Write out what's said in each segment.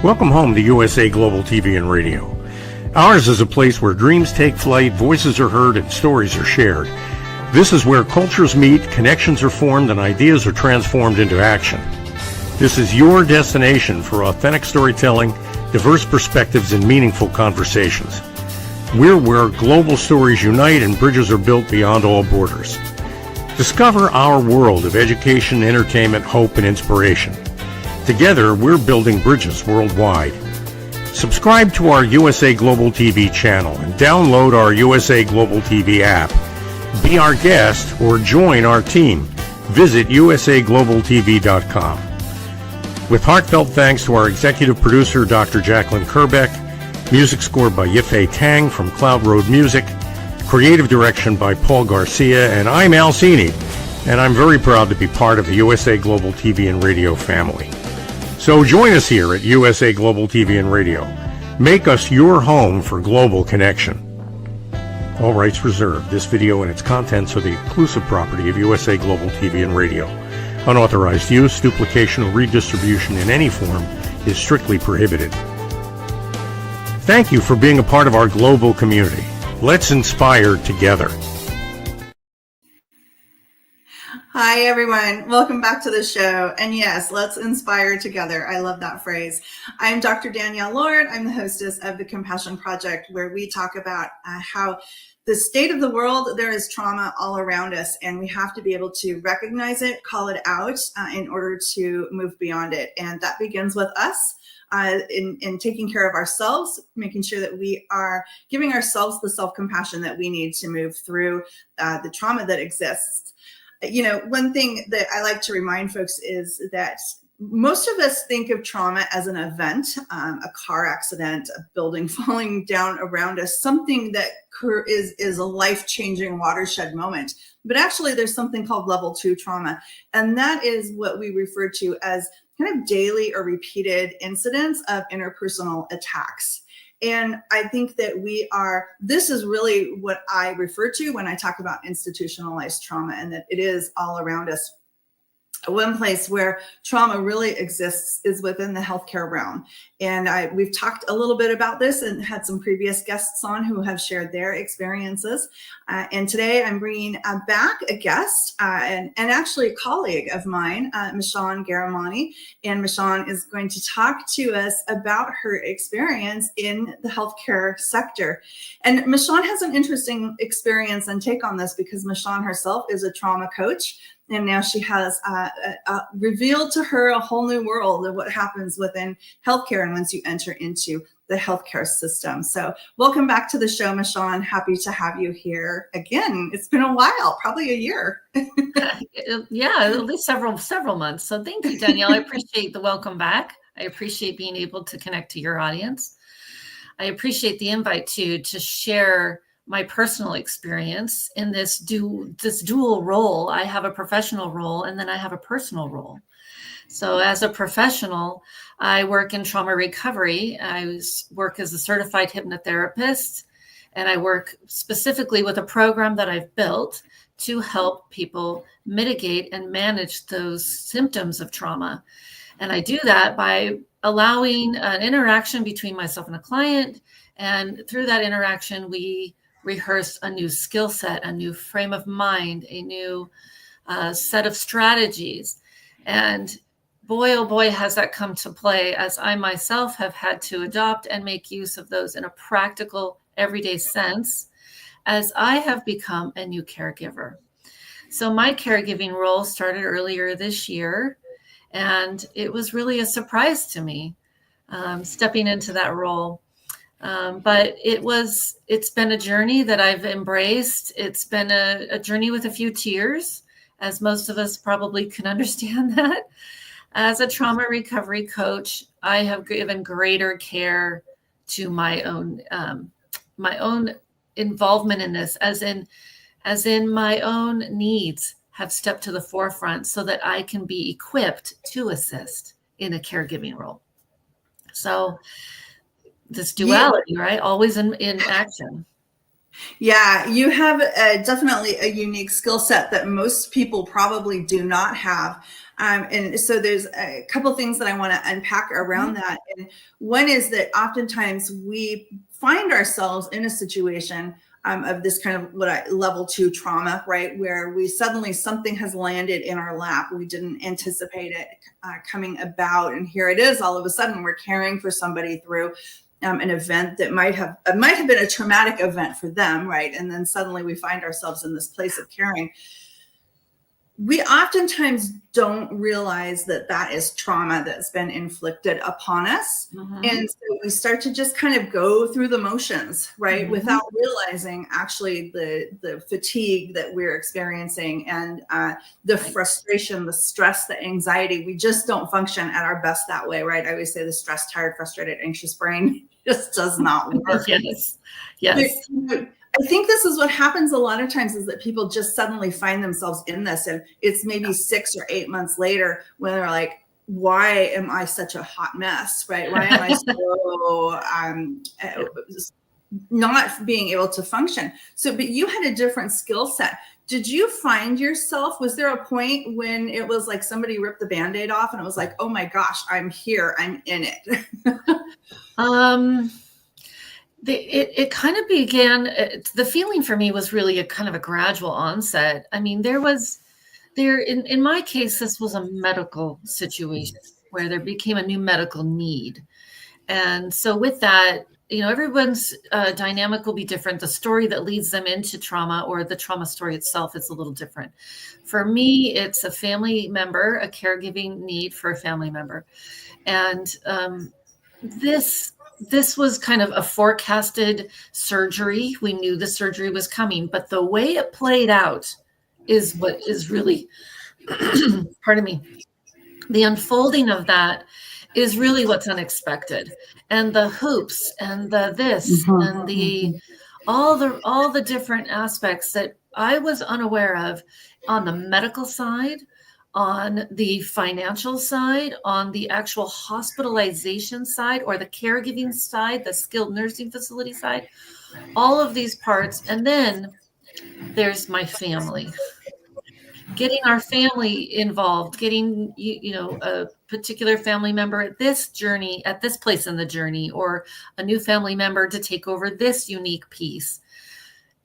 Welcome home to USA Global TV and Radio. Ours is a place where dreams take flight, voices are heard, and stories are shared. This is where cultures meet, connections are formed, and ideas are transformed into action. This is your destination for authentic storytelling, diverse perspectives, and meaningful conversations. We're where global stories unite and bridges are built beyond all borders. Discover our world of education, entertainment, hope, and inspiration. Together, we're building bridges worldwide. Subscribe to our USA Global TV channel and download our USA Global TV app. Be our guest or join our team. Visit usaglobaltv.com. With heartfelt thanks to our executive producer, Dr. Jacqueline Kerbeck, music scored by Yifei Tang from Cloud Road Music, creative direction by Paul Garcia, and I'm Al Cini, and I'm very proud to be part of the USA Global TV and Radio family. So join us here at USA Global TV and Radio. Make us your home for global connection. All rights reserved. This video and its contents are the exclusive property of USA Global TV and Radio. Unauthorized use, duplication, or redistribution in any form is strictly prohibited. Thank you for being a part of our global community. Let's inspire together. Hi, everyone. Welcome back to the show. And yes, let's inspire together. I love that phrase. I'm Dr. Danielle Lord. I'm the hostess of the Compassion Project, where we talk about how the state of the world, there is trauma all around us, and we have to be able to recognize it, call it out in order to move beyond it. And that begins with us. In taking care of ourselves, making sure that we are giving ourselves the self-compassion that we need to move through the trauma that exists. You know, one thing that I like to remind folks is that most of us think of trauma as an event, a car accident, a building falling down around us, something that is a life-changing watershed moment. But actually, there's something called level 2 trauma, and that is what we refer to as kind of daily or repeated incidents of interpersonal attacks. And I think that this is really what I refer to when I talk about institutionalized trauma, and that it is all around us. One place where trauma really exists is within the healthcare realm. And we've talked a little bit about this and had some previous guests on who have shared their experiences. And today I'm bringing back a guest and actually a colleague of mine, MICHON GAREMANI. And MICHON is going to talk to us about her experience in the healthcare sector. And MICHON has an interesting experience and take on this because MICHON herself is a trauma coach. And now she has revealed to her a whole new world of what happens within healthcare and once you enter into the healthcare system. So welcome back to the show, MICHON. Happy to have you here again. It's been a while, probably a year. Yeah, at least several months. So thank you, Danielle. I appreciate the welcome back. I appreciate being able to connect to your audience. I appreciate the invite to share my personal experience in this dual role. I have a professional role and then I have a personal role. So as a professional, I work in trauma recovery. I work as a certified hypnotherapist, and I work specifically with a program that I've built to help people mitigate and manage those symptoms of trauma. And I do that by allowing an interaction between myself and a client. And through that interaction, we rehearse a new skill set, a new frame of mind, a new set of strategies. And boy, oh boy, has that come to play as I myself have had to adopt and make use of those in a practical, everyday sense as I have become a new caregiver. So my caregiving role started earlier this year, and it was really a surprise to me stepping into that role. But it's been a journey that I've embraced. It's been a journey with a few tears, as most of us probably can understand that. As a trauma recovery coach, I have given greater care to my own involvement in this, as in my own needs have stepped to the forefront so that I can be equipped to assist in a caregiving role. So this duality, right? Always in action. Yeah, you have definitely a unique skill set that most people probably do not have. And so there's a couple things that I want to unpack around that. And one is that oftentimes we find ourselves in a situation of this kind of level 2 trauma, right? Where we suddenly something has landed in our lap. We didn't anticipate it coming about. And here it is, all of a sudden we're caring for somebody through an event that might have been a traumatic event for them, right? And then suddenly we find ourselves in this place of caring. We oftentimes don't realize that that is trauma that's been inflicted upon us. And so we start to just kind of go through the motions, right? Without realizing actually the fatigue that we're experiencing and the frustration, the stress, the anxiety. We just don't function at our best that way, right? I always say the stressed, tired, frustrated, anxious brain just does not work. Yes. But I think this is what happens a lot of times, is that people just suddenly find themselves in this, and it's maybe 6 or 8 months later when they're like, why am I such a hot mess, right? Why am I so not being able to function? So, but you had a different skill set. Did you find yourself, was there a point when it was like somebody ripped the Band-Aid off and it was like, oh my gosh, I'm here, I'm in it? It kind of began, the feeling for me was really a kind of a gradual onset. I mean, in my case, this was a medical situation where there became a new medical need. And so with that, everyone's dynamic will be different. The story that leads them into trauma, or the trauma story itself, is a little different. For me, it's a family member, a caregiving need for a family member. And this was kind of a forecasted surgery. We knew the surgery was coming, but the way it played out is what is really, pardon me, the unfolding of that is really what's unexpected. And the hoops and the this and the all the different aspects that I was unaware of on the medical side, on the financial side, on the actual hospitalization side, or the caregiving side, the skilled nursing facility side, all of these parts. And then there's my family. Getting our family involved, getting a particular family member at this journey, at this place in the journey, or a new family member to take over this unique piece.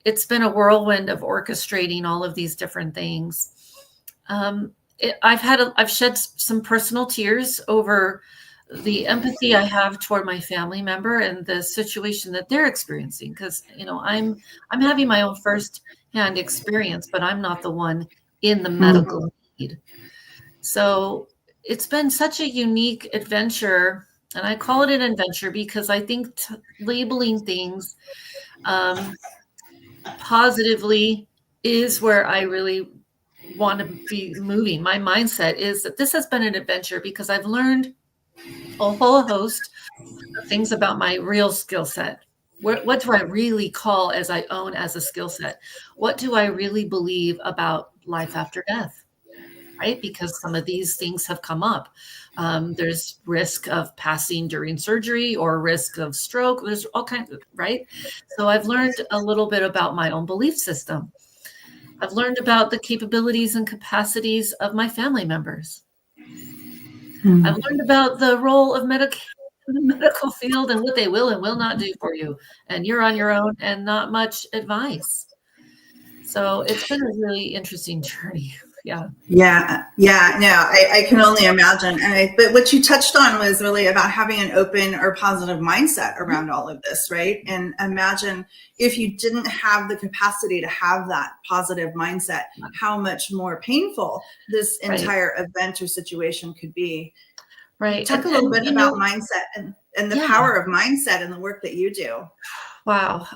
It's been a whirlwind of orchestrating all of these different things. I've shed some personal tears over the empathy I have toward my family member and the situation that they're experiencing, because I'm having my own first-hand experience, but I'm not the one in the medical need. So it's been such a unique adventure, and I call it an adventure because I think labeling things positively is where I really want to be moving. My mindset is that this has been an adventure because I've learned a whole host of things about my real skill set. What do I really call as I own as a skill set? What do I really believe about life after death? Right? Because some of these things have come up. There's risk of passing during surgery or risk of stroke. There's all kinds of, right? So I've learned a little bit about my own belief system. I've learned about the capabilities and capacities of my family members. I've learned about the role of the medical field and what they will and will not do for you. And you're on your own and not much advice. So it's been a really interesting journey. Yeah. No, I can only imagine. But what you touched on was really about having an open or positive mindset around all of this, right? And imagine if you didn't have the capacity to have that positive mindset, how much more painful this entire event or situation could be. Right. Talk a little bit about mindset and the power of mindset and the work that you do. Wow.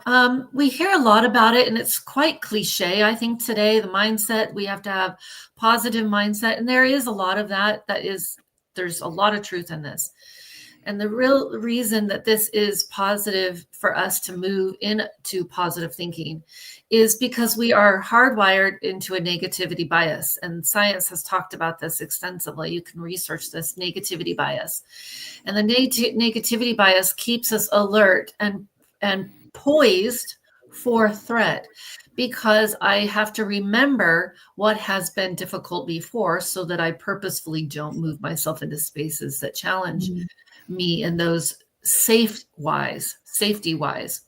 We hear a lot about it, and it's quite cliche. I think today, the mindset, we have to have positive mindset. And there is a lot of that. There's a lot of truth in this. And the real reason that this is positive for us to move into positive thinking is because we are hardwired into a negativity bias. And science has talked about this extensively. You can research this negativity bias. And the negativity bias keeps us alert and poised for threat, because I have to remember what has been difficult before so that I purposefully don't move myself into spaces that challenge me in those safety wise.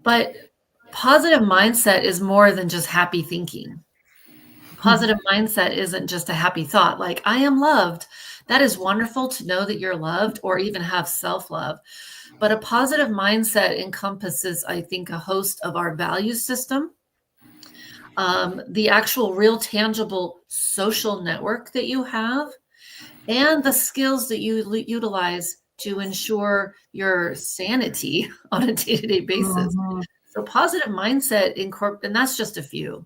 But positive mindset is more than just happy thinking. Positive mindset isn't just a happy thought, like I am loved. That is wonderful to know that you're loved, or even have self-love. But a positive mindset encompasses, I think, a host of our value system, the actual real tangible social network that you have, and the skills that you utilize to ensure your sanity on a day-to-day basis. So positive mindset, and that's just a few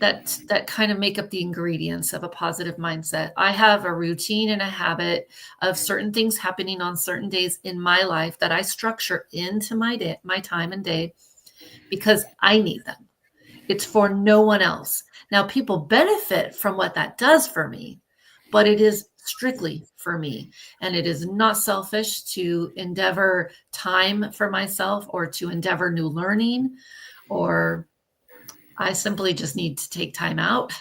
that kind of make up the ingredients of a positive mindset. I have a routine and a habit of certain things happening on certain days in my life that I structure into my day, my time and day, because I need them. It's for no one else. Now, people benefit from what that does for me, but it is strictly for me. And it is not selfish to endeavor time for myself, or to endeavor new learning, or I simply just need to take time out,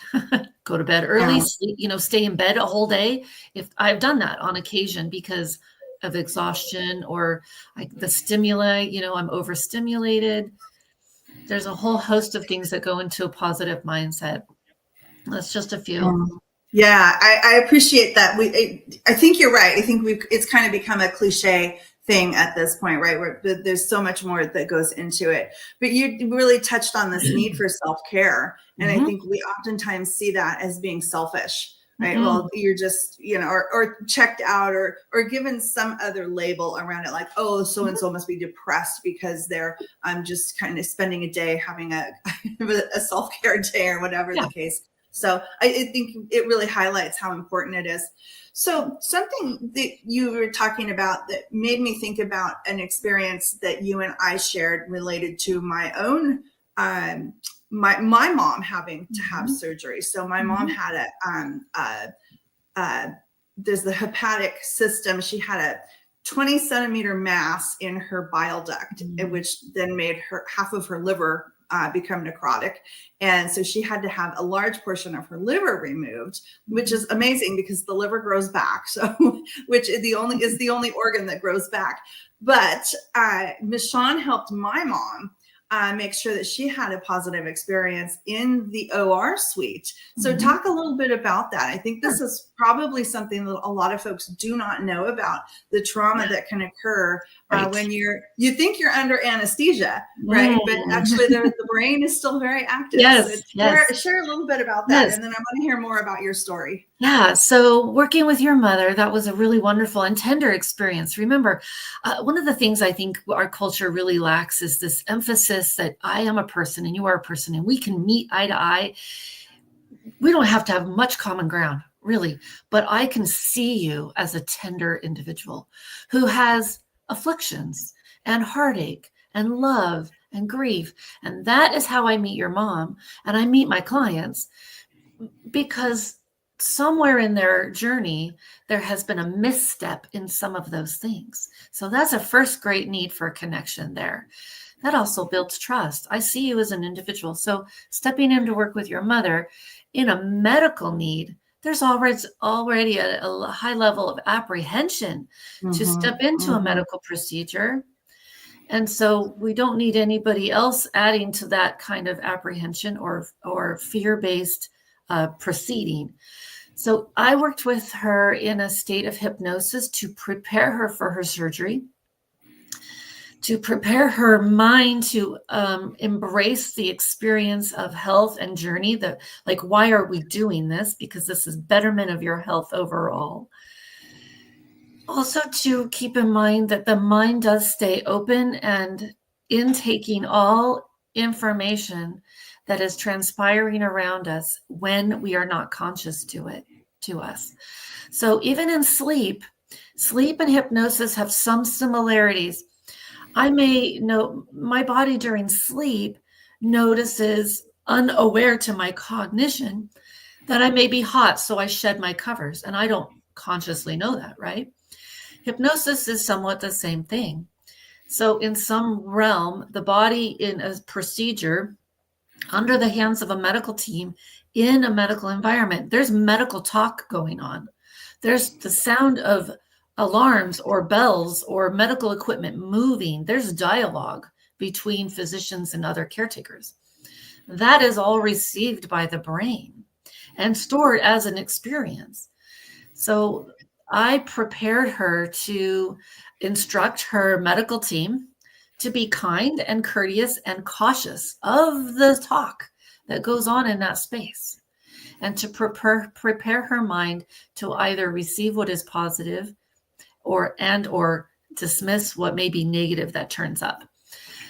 go to bed early, sleep, stay in bed a whole day. If I've done that on occasion because of exhaustion, or the stimuli, I'm overstimulated. There's a whole host of things that go into a positive mindset. That's just a few. Yeah, I appreciate that. I think you're right. I think it's kind of become a cliche thing at this point, right? Where there's so much more that goes into it. But you really touched on this need for self-care. And I think we oftentimes see that as being selfish, right? Well, you're just, or checked out, or given some other label around it, like, oh, so-and-so must be depressed because they're just kind of spending a day having a self-care day, or whatever the case. So I think it really highlights how important it is. So something that you were talking about that made me think about an experience that you and I shared related to my own, my mom having to have surgery. So my mom had there's the hepatic system. She had a 20 centimeter mass in her bile duct, which then made half of her liver become necrotic. And so she had to have a large portion of her liver removed, which is amazing because the liver grows back. So, which is the only organ that grows back. But MICHON helped my mom make sure that she had a positive experience in the OR suite. So talk a little bit about that. I think this is probably something that a lot of folks do not know about, the trauma that can occur when you think you're under anesthesia, right? But actually the brain is still very active. Yes, so share a little bit about that. And then I want to hear more about your story. Yeah. So working with your mother, that was a really wonderful and tender experience. Remember, one of the things I think our culture really lacks is this emphasis that I am a person and you are a person and we can meet eye to eye. We don't have to have much common ground, really, but I can see you as a tender individual who has afflictions and heartache and love and grief. And that is how I meet your mom and I meet my clients, because somewhere in their journey, there has been a misstep in some of those things. So that's a first great need for a connection there. That also builds trust. I see you as an individual. So stepping in to work with your mother in a medical need, there's already a high level of apprehension to step into a medical procedure. And so we don't need anybody else adding to that kind of apprehension or fear-based proceeding. So I worked with her in a state of hypnosis to prepare her for her surgery, to prepare her mind to embrace the experience of health and journey, that like, why are we doing this? Because this is betterment of your health overall. Also to keep in mind that the mind does stay open and intaking all information that is transpiring around us when we are not conscious to us. So even in sleep and hypnosis have some similarities. I may know my body during sleep notices, unaware to my cognition, that I may be hot, so I shed my covers, and I don't consciously know that, right? Hypnosis is somewhat the same thing. So in some realm, the body in a procedure under the hands of a medical team in a medical environment, there's medical talk going on. There's the sound of alarms or bells or medical equipment moving. There's dialogue between physicians and other caretakers. That is all received by the brain and stored as an experience. So I prepared her to instruct her medical team to be kind and courteous and cautious of the talk that goes on in that space, and to prepare her mind to either receive what is positive or dismiss what may be negative that turns up.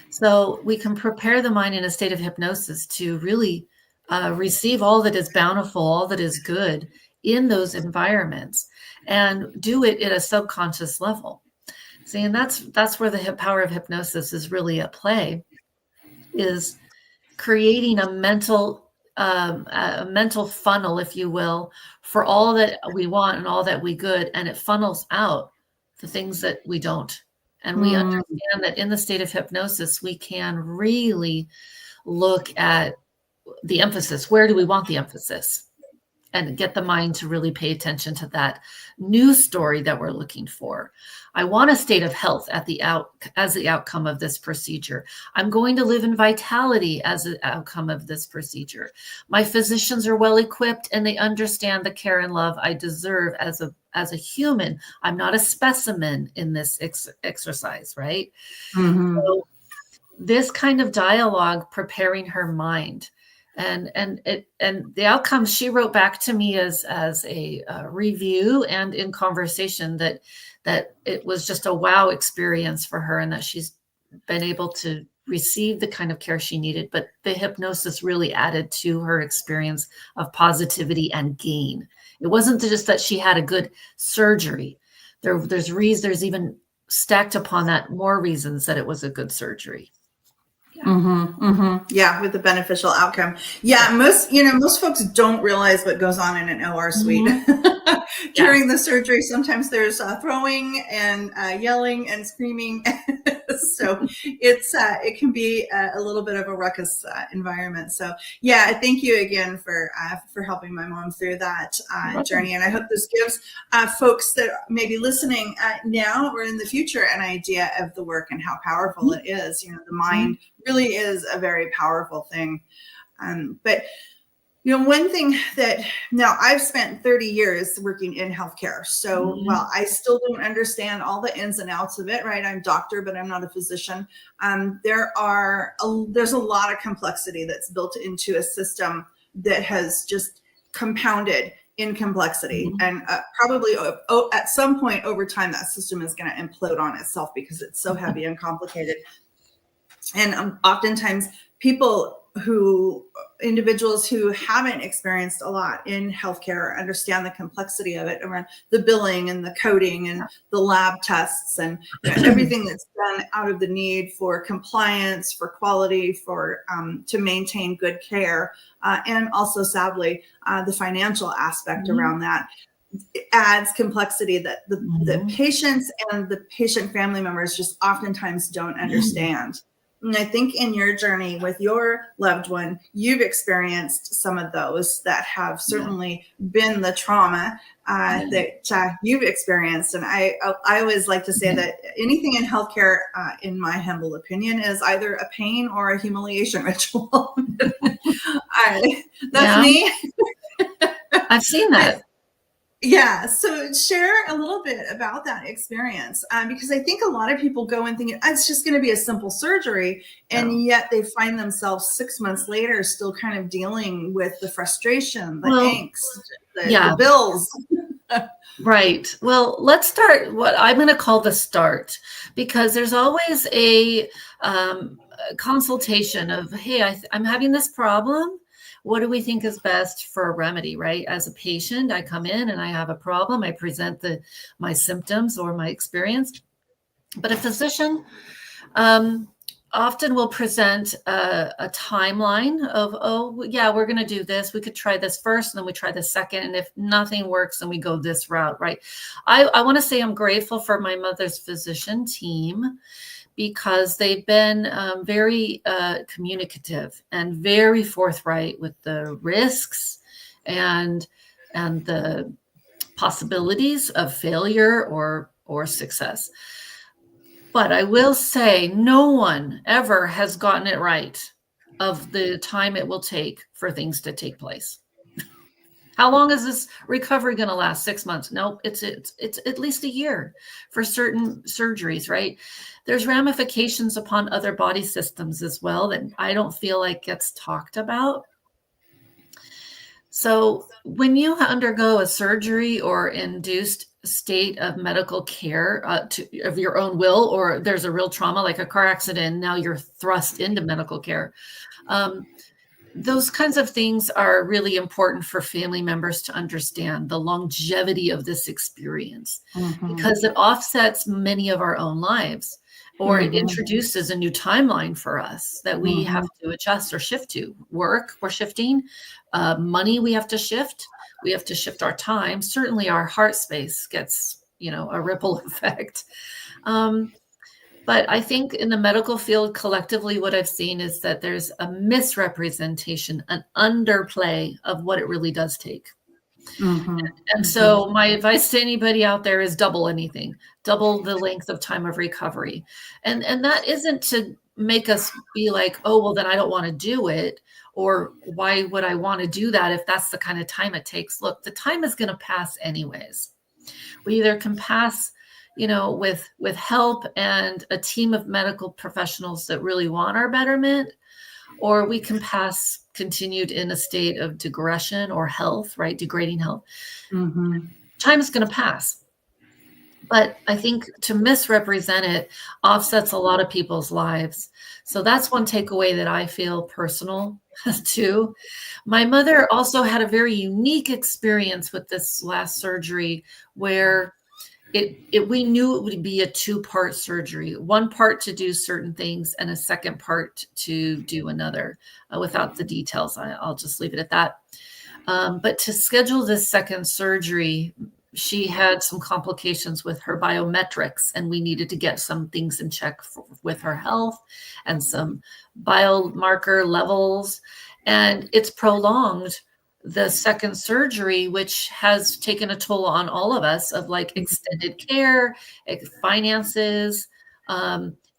So we can prepare the mind in a state of hypnosis to really receive all that is bountiful, all that is good in those environments, and do it at a subconscious level. See, and that's where the power of hypnosis is really at play, is creating a mental funnel, if you will, for all that we want and all that we good, and it funnels out the things that we don't. And we understand that in the state of hypnosis, we can really look at the emphasis. Where do we want the emphasis? And get the mind to really pay attention to that new story that we're looking for. I want a state of health as the outcome of this procedure. I'm going to live in vitality as the outcome of this procedure. My physicians are well equipped and they understand the care and love I deserve as a human. I'm not a specimen in this exercise, right? Mm-hmm. So this kind of dialogue, preparing her mind. And the outcomes she wrote back to me as a review and in conversation that it was just a wow experience for her, and that she's been able to receive the kind of care she needed. But the hypnosis really added to her experience of positivity and gain. It wasn't just that she had a good surgery. There's even stacked upon that more reasons that it was a good surgery. Yeah, with the beneficial outcome. Yeah, most folks don't realize what goes on in an OR suite during the surgery. Sometimes there's throwing and yelling and screaming, so it can be a little bit of a ruckus environment. So yeah, thank you again for helping my mom through that journey, and I hope this gives folks that may be listening now or in the future an idea of the work and how powerful it is. The mind really is a very powerful thing. But one thing that now I've spent 30 years working in healthcare. So while I still don't understand all the ins and outs of it, right? I'm a doctor, but I'm not a physician. There's a lot of complexity that's built into a system that has just compounded in complexity. And probably at some point over time, that system is going to implode on itself because it's so heavy and complicated. And oftentimes individuals who haven't experienced a lot in healthcare understand the complexity of it around the billing and the coding and the lab tests and everything that's done out of the need for compliance, for quality, for to maintain good care, and also sadly the financial aspect around that. It adds complexity that the patients and the patient family members just oftentimes don't understand. And I think in your journey with your loved one, you've experienced some of those that have certainly been the trauma that you've experienced. And I always like to say that anything in healthcare, in my humble opinion, is either a pain or a humiliation ritual. That's me. I've seen that. Yeah. So share a little bit about that experience, because I think a lot of people go in thinking it's just going to be a simple surgery. And yet they find themselves 6 months later still kind of dealing with the frustration, the angst, the bills. Right. Well, let's start what I'm going to call the start, because there's always a consultation of, hey, I'm having this problem. What do we think is best for a remedy, right? As a patient, I come in and I have a problem. I present my symptoms or my experience. But a physician often will present a timeline of, oh, yeah, we're going to do this. We could try this first, and then we try the second. And if nothing works, then we go this route, right? I want to say I'm grateful for my mother's physician team, because they've been very communicative and very forthright with the risks and the possibilities of failure or success. But I will say no one ever has gotten it right of the time it will take for things to take place. How long is this recovery going to last? 6 months? Nope. It's at least a year for certain surgeries, right? There's ramifications upon other body systems as well that I don't feel like gets talked about. So when you undergo a surgery or induced state of medical care of your own will, or there's a real trauma like a car accident, now you're thrust into medical care. Those kinds of things are really important for family members to understand the longevity of this experience, because it offsets many of our own lives, or it introduces a new timeline for us that we have to adjust or shift to. Work, we're shifting. Money, we have to shift. We have to shift our time. Certainly our heart space gets, a ripple effect. But I think in the medical field, collectively, what I've seen is that there's a misrepresentation, an underplay of what it really does take. And so my advice to anybody out there is double anything, double the length of time of recovery. And that isn't to make us be like, oh, well, then I don't want to do it. Or why would I want to do that if that's the kind of time it takes? Look, the time is going to pass anyways. We either can pass with help and a team of medical professionals that really want our betterment, or we can pass continued in a state of digression or health, right? Degrading health. Time is going to pass. But I think to misrepresent it offsets a lot of people's lives. So that's one takeaway that I feel personal too. My mother also had a very unique experience with this last surgery where we knew it would be a 2-part surgery, one part to do certain things and a second part to do another. Without the details, I'll just leave it at that. But to schedule this second surgery, she had some complications with her biometrics, and we needed to get some things in check with her health and some biomarker levels. And it's prolonged the second surgery, which has taken a toll on all of us of like extended care, finances.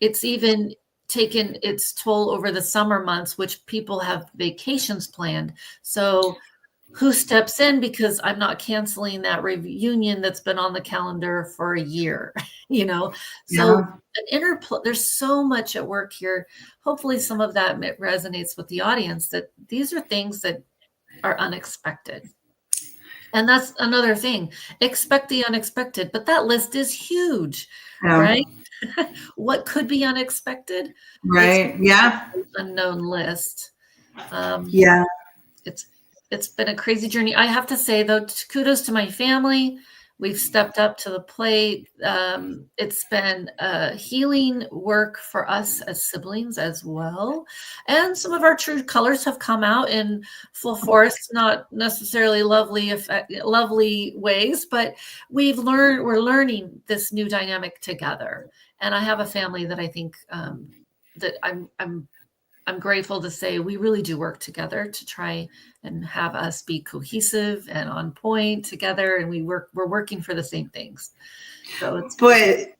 It's even taken its toll over the summer months, which people have vacations planned. So who steps in because I'm not canceling that reunion that's been on the calendar for a year, So there's so much at work here. Hopefully some of that resonates with the audience, that these are things that are unexpected. And that's another thing. Expect the unexpected, but that list is huge, right? What could be unexpected? Right. Unknown list. It's been a crazy journey. I have to say, though, kudos to my family. We've stepped up to the plate. It's been healing work for us as siblings as well. And some of our true colors have come out in full force, not necessarily lovely ways, but we're learning this new dynamic together. And I have a family that I think that I'm grateful to say we really do work together to try and have us be cohesive and on point together. And we're working for the same things. So but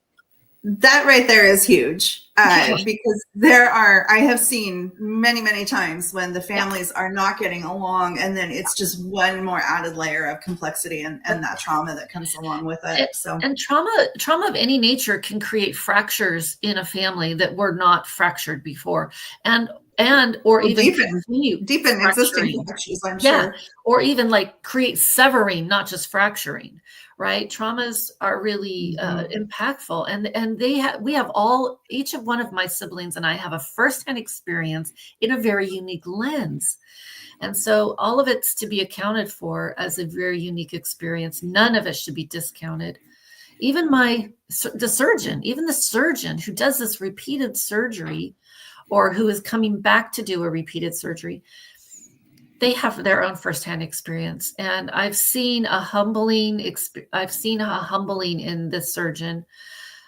that right there is huge because I have seen many, many times when the families are not getting along, and then it's just one more added layer of complexity and that trauma that comes along with it. And trauma of any nature can create fractures in a family that were not fractured before, or even deepen existing fractures, I'm sure. Or even like create severing, not just fracturing. Right? Traumas are really impactful, and we have each of one of my siblings and I have a firsthand experience in a very unique lens, and so all of it's to be accounted for as a very unique experience. None of it should be discounted. Even the surgeon who does this repeated surgery, or who is coming back to do a repeated surgery, they have their own firsthand experience. And I've seen a humbling in this surgeon,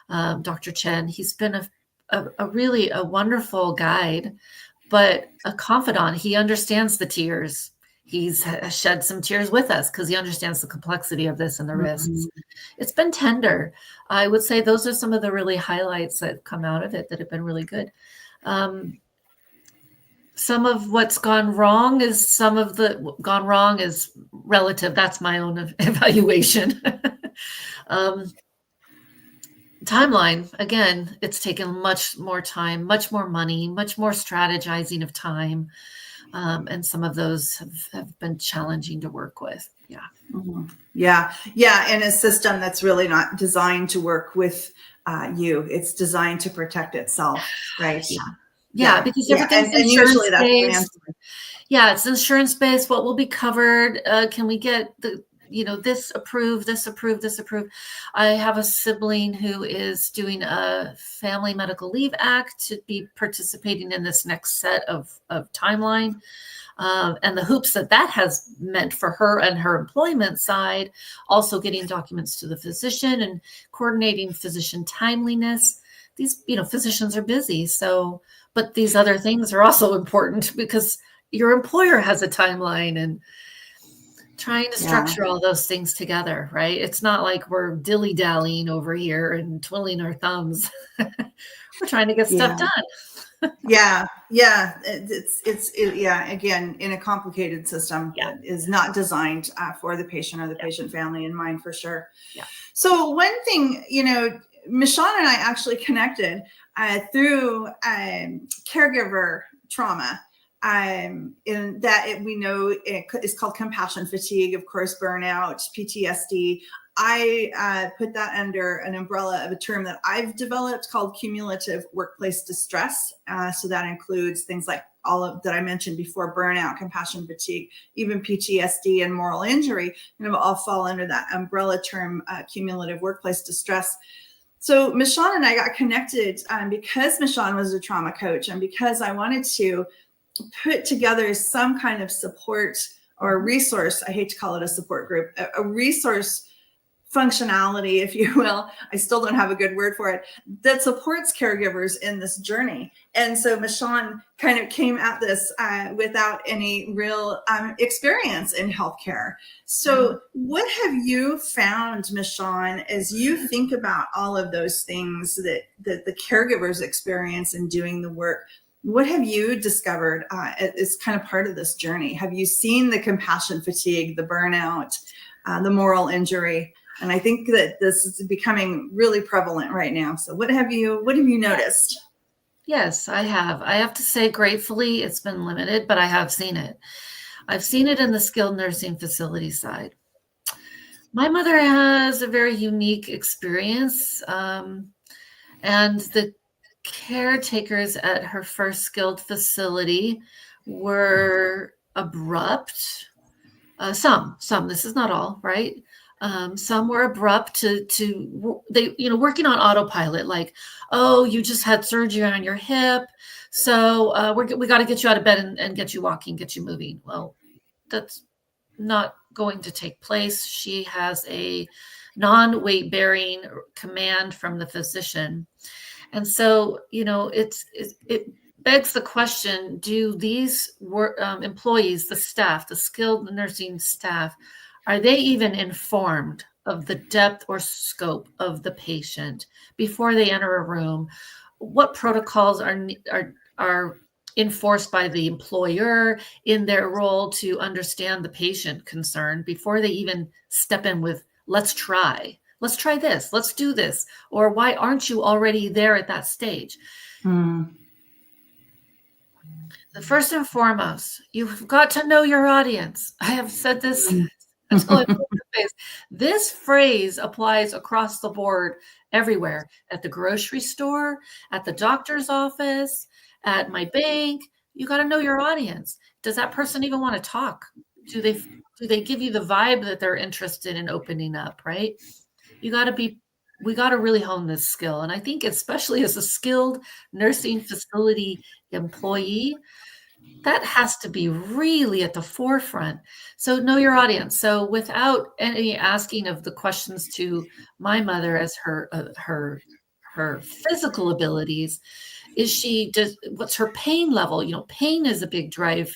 Dr. Chen. He's been really a wonderful guide, but a confidant. He understands the tears. He's shed some tears with us because he understands the complexity of this and the risks. It's been tender. I would say those are some of the really highlights that come out of it that have been really good. Some of what's gone wrong is relative. That's my own evaluation. Timeline, again, it's taken much more time, much more money, much more strategizing of time. And some of those have been challenging to work with. Yeah. Mm-hmm. Yeah. In a system that's really not designed to work with you. It's designed to protect itself, right? Yeah, because everything's insurance-based. Yeah, it's insurance-based. What will be covered? Can we get this approved, this approved, this approved? I have a sibling who is doing a Family Medical Leave Act to be participating in this next set of timeline. And the hoops that has meant for her and her employment side, also getting documents to the physician and coordinating physician timeliness. These, physicians are busy. So, but these other things are also important because your employer has a timeline and trying to structure all those things together, right? It's not like we're dilly-dallying over here and twiddling our thumbs. We're trying to get stuff done. It's again, in a complicated system that is not designed for the patient or the patient family in mind, for sure. So one thing, MICHON and I actually connected through caregiver trauma. In that we know it's called compassion fatigue, of course, burnout, PTSD. I put that under an umbrella of a term that I've developed called cumulative workplace distress. So that includes things like all of that I mentioned before: burnout, compassion fatigue, even PTSD and moral injury, all fall under that umbrella term, cumulative workplace distress. So MICHON and I got connected because MICHON was a trauma coach and because I wanted to put together some kind of support or resource. I hate to call it a support group, a resource functionality, if you will. I still don't have a good word for it, that supports caregivers in this journey. And so MICHON kind of came at this without any real experience in healthcare. So what have you found, MICHON, as you think about all of those things that the caregivers experience in doing the work? What have you discovered as kind of part of this journey? Have you seen the compassion fatigue, the burnout, the moral injury? And I think that this is becoming really prevalent right now. So what have you noticed? Yes, I have. I have to say, gratefully, it's been limited, but I have seen it. I've seen it in the skilled nursing facility side. My mother has a very unique experience, and the caretakers at her first skilled facility were abrupt. Some, this is not all, right? Some were abrupt to working on autopilot, like, oh, you just had surgery on your hip, so we got to get you out of bed and get you walking, get you moving. Well, that's not going to take place. She has a non-weight bearing command from the physician. And so, it begs the question, do these employees, the staff, the skilled nursing staff, are they even informed of the depth or scope of the patient before they enter a room? What protocols are enforced by the employer in their role to understand the patient concern before they even step in with, let's try this, let's do this, or why aren't you already there at that stage? The first and foremost, you've got to know your audience. I have said this until I put the face. This phrase applies across the board everywhere, at the grocery store, at the doctor's office, at my bank. You got to know your audience. Does that person even want to talk? Do they give you the vibe that they're interested in opening up, right? We got to really hone this skill. And I think especially as a skilled nursing facility employee, that has to be really at the forefront. So know your audience. So without any asking of the questions to my mother as her her physical abilities? What's her pain level? Pain is a big driving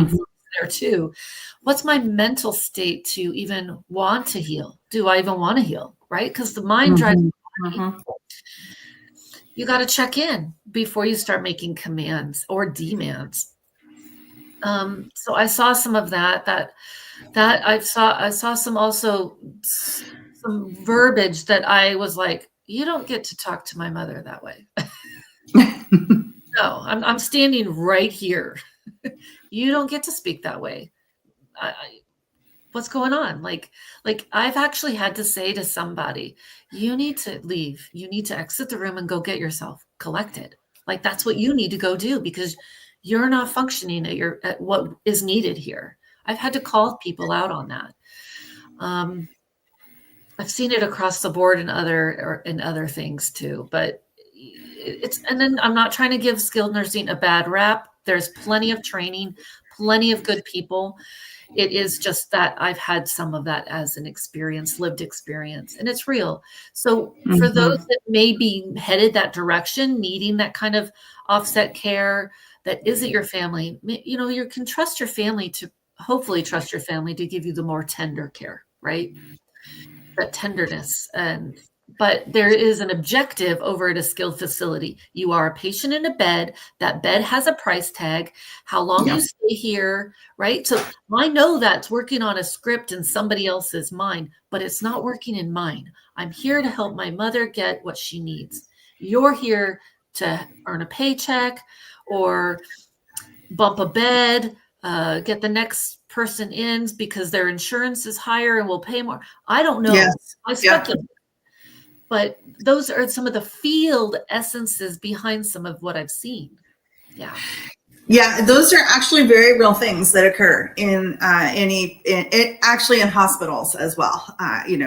force there too. What's my mental state to even want to heal? Do I even want to heal? Right? Because the mind drives the body. You got to check in before you start making commands or demands. So I saw some of that I saw some verbiage that I was like, you don't get to talk to my mother that way. No, I'm standing right here. You don't get to speak that way. What's going on? Like I've actually had to say to somebody, you need to leave. You need to exit the room and go get yourself collected. Like that's what you need to go do because you're not functioning at what is needed here. I've had to call people out on that. I've seen it across the board in other things too, but and then I'm not trying to give skilled nursing a bad rap. There's plenty of training, plenty of good people. It is just that I've had some of that as an experience, lived experience, and it's real. So for those that may be headed that direction, needing that kind of offset care that isn't your family, you can trust your family to hopefully trust your family to give you the more tender care, right? That tenderness. But there is an objective over at a skilled facility. You are a patient in a bed. That bed has a price tag. How long you stay here, right? So I know that's working on a script in somebody else's mind, but it's not working in mine. I'm here to help my mother get what she needs. You're here to earn a paycheck or bump a bed, get the next person in because their insurance is higher and will pay more. I don't know. Yes. I speculate. But those are some of the field essences behind some of what I've seen. Yeah. Yeah, those are actually very real things that occur in actually in hospitals as well.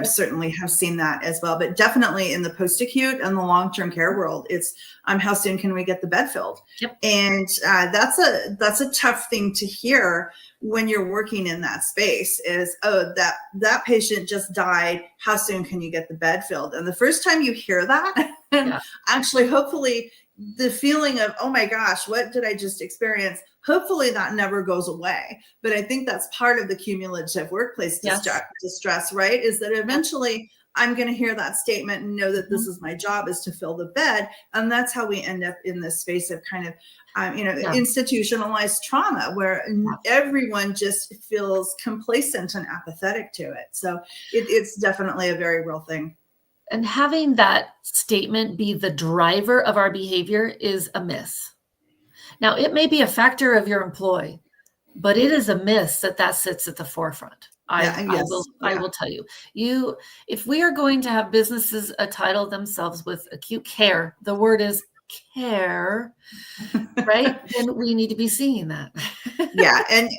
Certainly have seen that as well, but definitely in the post-acute and the long-term care world, it's how soon can we get the bed filled? Yep. And that's a tough thing to hear when you're working in that space is, oh, that patient just died. How soon can you get the bed filled? And the first time you hear that, actually, hopefully, the feeling of, oh my gosh, what did I just experience? Hopefully that never goes away. But I think that's part of the cumulative workplace distress, right? Is that eventually I'm going to hear that statement and know that this is my job, is to fill the bed. And that's how we end up in this space of kind of, institutionalized trauma where everyone just feels complacent and apathetic to it. So it's definitely a very real thing. And having that statement be the driver of our behavior is a miss. Now, it may be a factor of your employee, but it is a miss that sits at the forefront. I will tell you. If we are going to have businesses title themselves with acute care, the word is care, right? Then we need to be seeing that. Yeah. And,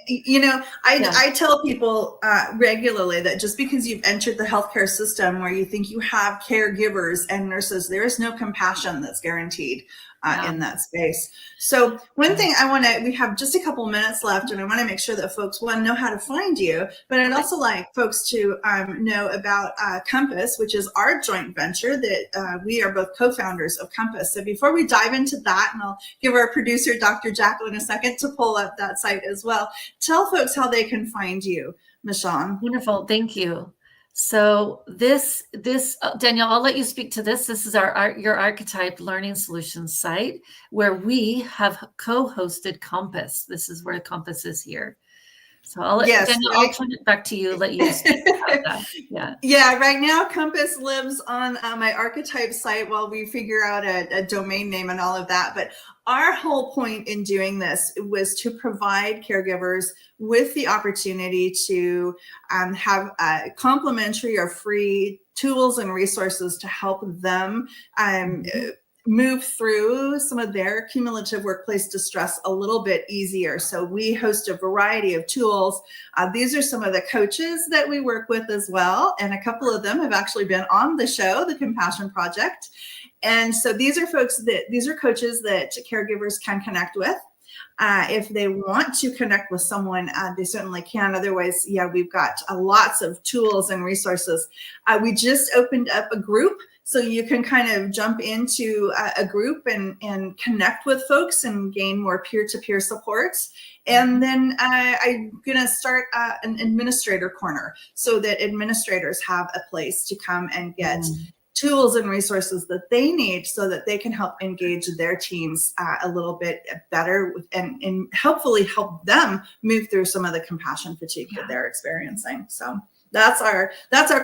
I tell people regularly that just because you've entered the healthcare system where you think you have caregivers and nurses, there is no compassion that's guaranteed in that space. So one thing we have just a couple minutes left, and I want to make sure that folks, one, know how to find you, but I'd also like folks to know about Compass, which is our joint venture that we are both co-founders of Compass. So before we dive into that, and I'll give our producer, Dr. Jacqueline, a second to pull up that site as well. Tell folks how they can find you, MICHON. Wonderful. Thank you. So this Danielle, I'll let you speak to this. This is your Archetype Learning Solutions site where we have co-hosted Compass. This is where Compass is here. So I'll let Danielle, I'll turn it back to you. Let you speak about that. Yeah. Right now Compass lives on my Archetype site while we figure out a domain name and all of that. But our whole point in doing this was to provide caregivers with the opportunity to have complimentary or free tools and resources to help them move through some of their cumulative workplace distress a little bit easier. So we host a variety of tools. These are some of the coaches that we work with as well. And a couple of them have actually been on the show, The Compassion Project. And so these are coaches that caregivers can connect with. If they want to connect with someone, they certainly can. Otherwise, we've got lots of tools and resources. We just opened up a group. So you can kind of jump into a group and connect with folks and gain more peer-to-peer supports. And then I'm going to start an administrator corner so that administrators have a place to come and get tools and resources that they need so that they can help engage their teams a little bit better and hopefully help them move through some of the compassion fatigue that they're experiencing. So that's our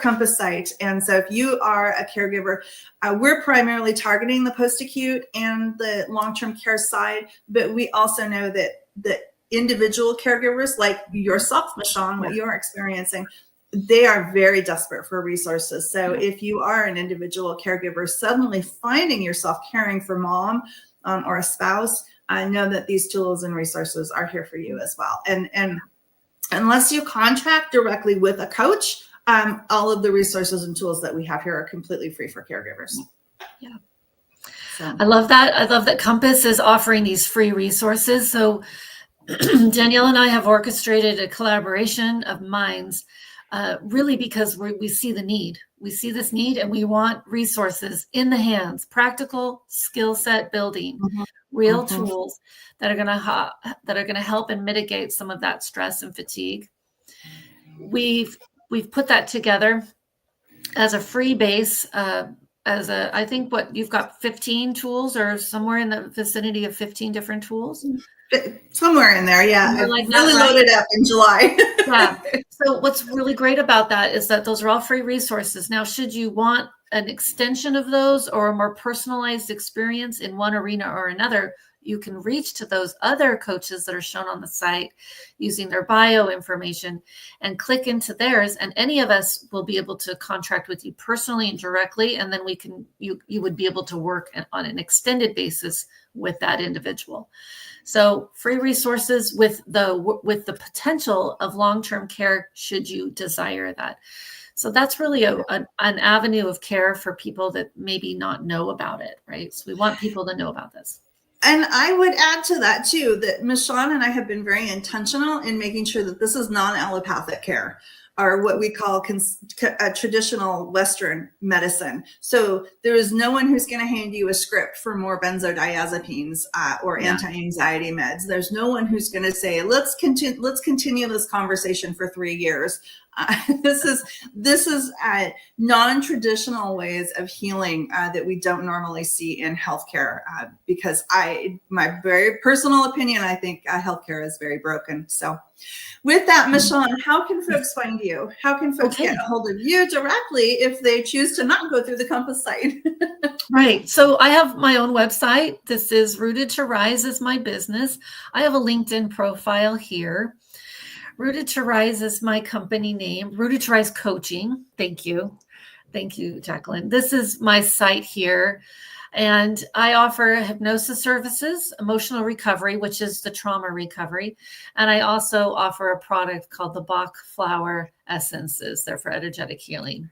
Compass site. And so if you are a caregiver, we're primarily targeting the post-acute and the long-term care side, but we also know that individual caregivers like yourself, MICHON, what you're experiencing, they are very desperate for resources. So if you are an individual caregiver, suddenly finding yourself caring for mom or a spouse, I know that these tools and resources are here for you as well. And unless you contract directly with a coach, all of the resources and tools that we have here are completely free for caregivers. Yeah. So. I love that. I love that Compass is offering these free resources. So Danielle and I have orchestrated a collaboration of minds, really because we see the need. We see this need and we want resources in the hands, practical skill set building, real tools that are going to help and mitigate some of that stress and fatigue. We've put that together as a free base, I think you've got 15 tools or somewhere in the vicinity of 15 different tools. Somewhere in there, yeah. I like really loaded up in July. Yeah. So what's really great about that is that those are all free resources. Now, should you want an extension of those or a more personalized experience in one arena or another, you can reach to those other coaches that are shown on the site using their bio information and click into theirs. And any of us will be able to contract with you personally and directly. And then you would be able to work on an extended basis with that individual. So free resources with the potential of long-term care should you desire that. So that's really an avenue of care for people that maybe not know about it, right? So we want people to know about this. And I would add to that too, that MICHON and I have been very intentional in making sure that this is non-allopathic care, or what we call traditional Western medicine. So there is no one who's going to hand you a script for more benzodiazepines or anti-anxiety meds. There's no one who's going to say, let's continue this conversation for 3 years. This is non-traditional ways of healing that we don't normally see in healthcare, because my very personal opinion, I think healthcare is very broken. So with that, MICHON, how can folks find you? How can folks get a hold of you directly if they choose to not go through the Compass site? Right. So I have my own website. This is Rooted to Rise is my business. I have a LinkedIn profile here. Rooted to Rise is my company name, Rooted to Rise Coaching. Thank you. Thank you, Jacqueline. This is my site here. And I offer hypnosis services, emotional recovery, which is the trauma recovery. And I also offer a product called the Bach Flower Essences. They're for energetic healing.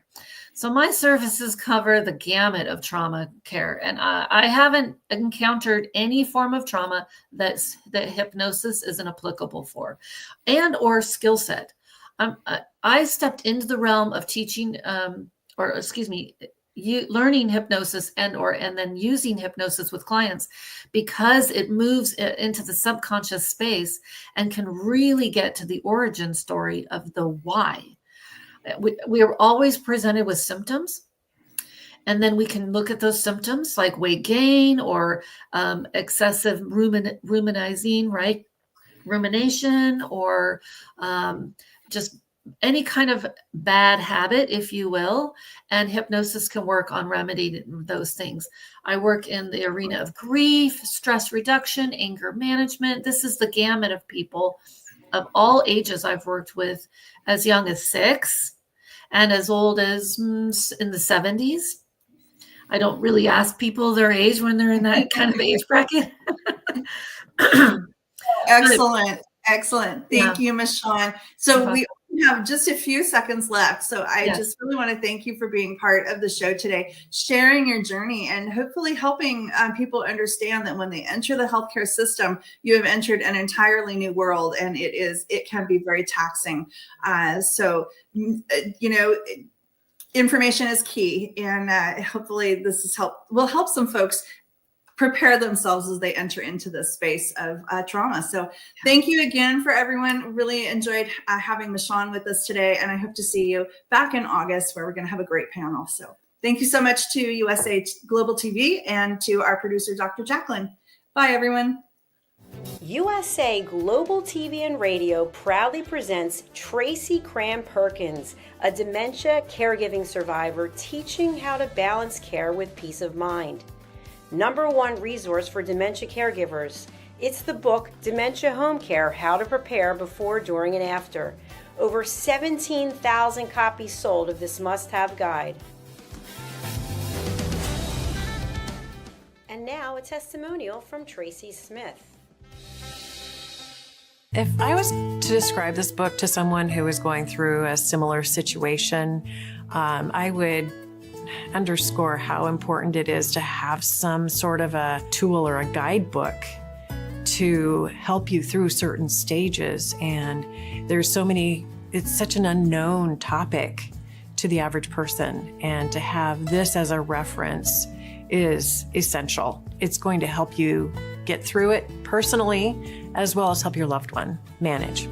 So my services cover the gamut of trauma care. And I haven't encountered any form of trauma that hypnosis isn't applicable for, and or skill set. I stepped into the realm of teaching, learning hypnosis and then using hypnosis with clients because it moves into the subconscious space and can really get to the origin story of the why. We are always presented with symptoms, and then we can look at those symptoms like weight gain or excessive rumination, right? Rumination, or just any kind of bad habit, if you will, and hypnosis can work on remedying those things. I work in the arena of grief, stress reduction, anger management. This is the gamut of people of all ages I've worked with, as young as 6 and as old as in the 70s. I don't really ask people their age when they're in that kind of age bracket. Excellent. Thank you, MICHON. So we have just a few seconds left. So I just really want to thank you for being part of the show today, sharing your journey and hopefully helping people understand that when they enter the healthcare system, you have entered an entirely new world, and it can be very taxing. information is key, and hopefully this will help some folks prepare themselves as they enter into this space of trauma. So thank you again for everyone. Really enjoyed having MICHON with us today, and I hope to see you back in August where we're going to have a great panel. So thank you so much to USA Global TV and to our producer, Dr. Jacqueline. Bye, everyone. USA Global TV and Radio proudly presents Tracy Cram-Perkins, a dementia caregiving survivor teaching how to balance care with peace of mind. #1 resource for dementia caregivers. It's the book Dementia Home Care: How to Prepare Before, During, and After. Over 17,000 copies sold of this must-have guide. And now a testimonial from Tracy Smith. If I was to describe this book to someone who is going through a similar situation, I would underscore how important it is to have some sort of a tool or a guidebook to help you through certain stages. And there's so many, it's such an unknown topic to the average person. And to have this as a reference is essential. It's going to help you get through it personally, as well as help your loved one manage.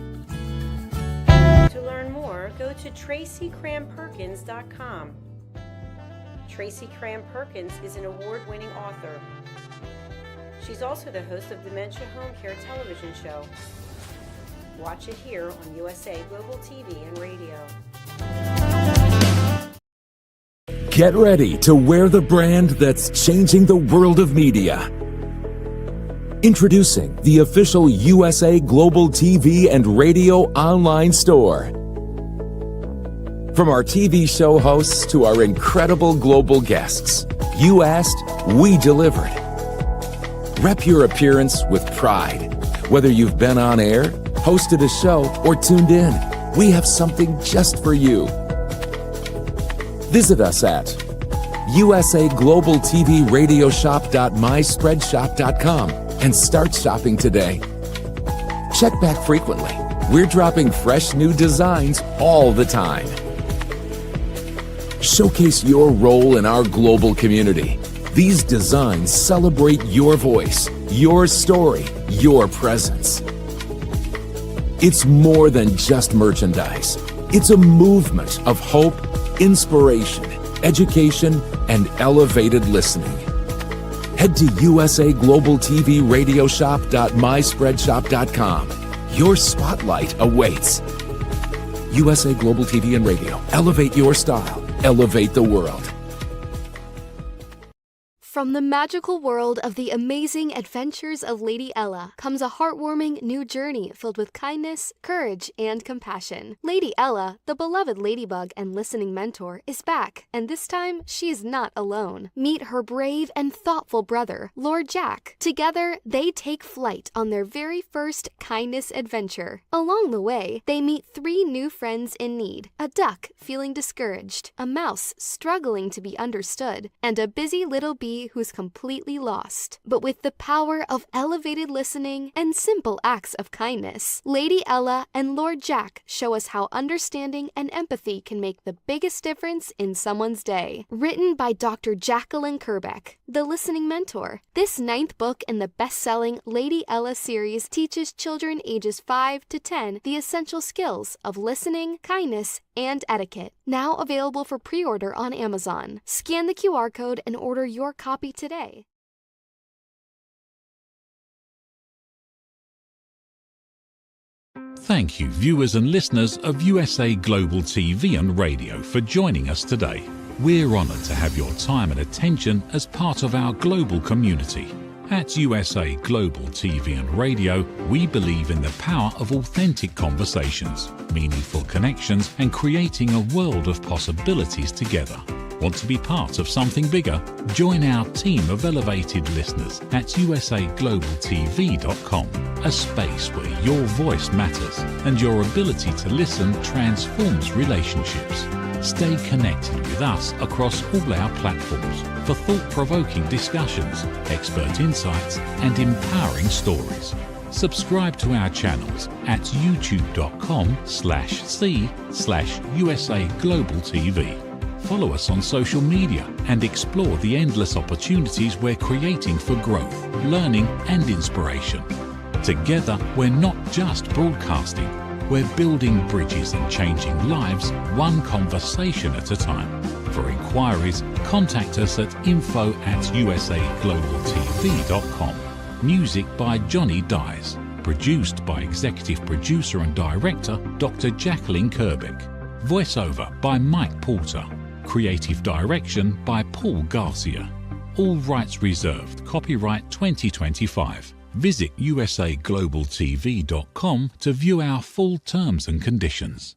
To learn more, go to TracyCramPerkins.com. Tracy Cram-Perkins is an award-winning author. She's also the host of Dementia Home Care television show. Watch it here on USA Global TV and Radio. Get ready to wear the brand that's changing the world of media. Introducing the official USA Global TV and Radio online store. From our TV show hosts to our incredible global guests, you asked, we delivered. Rep your appearance with pride. Whether you've been on air, hosted a show, or tuned in, we have something just for you. Visit us at usaglobaltvradioshoп.myspreadshop.com and start shopping today. Check back frequently. We're dropping fresh new designs all the time. Showcase your role in our global community. These designs celebrate your voice, your story, your presence. It's more than just merchandise. It's a movement of hope, inspiration, education, and elevated listening. Head to usaglobaltvradioshoп.myspreadshop.com. Your spotlight awaits. USA Global TV and Radio. Elevate your style. Elevate the world. From the magical world of the amazing adventures of Lady Ella comes a heartwarming new journey filled with kindness, courage, and compassion. Lady Ella, the beloved ladybug and listening mentor, is back, and this time she is not alone. Meet her brave and thoughtful brother, Lord Jack. Together, they take flight on their very first kindness adventure. Along the way, they meet 3 new friends in need: a duck feeling discouraged, a mouse struggling to be understood, and a busy little bee who's completely lost. But with the power of elevated listening and simple acts of kindness, Lady Ella and Lord Jack show us how understanding and empathy can make the biggest difference in someone's day. Written by Dr. Jacqueline Kerbeck, the listening mentor, this 9th book in the best-selling Lady Ella series teaches children ages 5 to 10 the essential skills of listening, kindness, and etiquette. Now available for pre-order on Amazon. Scan the QR code and order your copy today. Thank you, viewers and listeners of USA Global TV and Radio, for joining us today. We're honoured to have your time and attention as part of our global community. At USA Global TV and Radio, we believe in the power of authentic conversations, meaningful connections, and creating a world of possibilities together. Want to be part of something bigger? Join our team of elevated listeners at usaglobaltv.com, a space where your voice matters and your ability to listen transforms relationships. Stay connected with us across all our platforms for thought-provoking discussions, expert insights, and empowering stories. Subscribe to our channels at youtube.com/c/USA Global TV. follow us on social media and explore the endless opportunities we're creating for growth, learning and inspiration. Together, we're not just broadcasting, we're building bridges and changing lives one conversation at a time. For inquiries, contact us at info@usaglobaltv.com. Music by Johnny Dyes. Produced by Executive Producer and Director Dr. Jacqueline Kerbeck. Voiceover by Mike Porter. Creative Direction by Paul Garcia. All rights reserved. Copyright 2025. Visit usaglobaltv.com to view our full terms and conditions.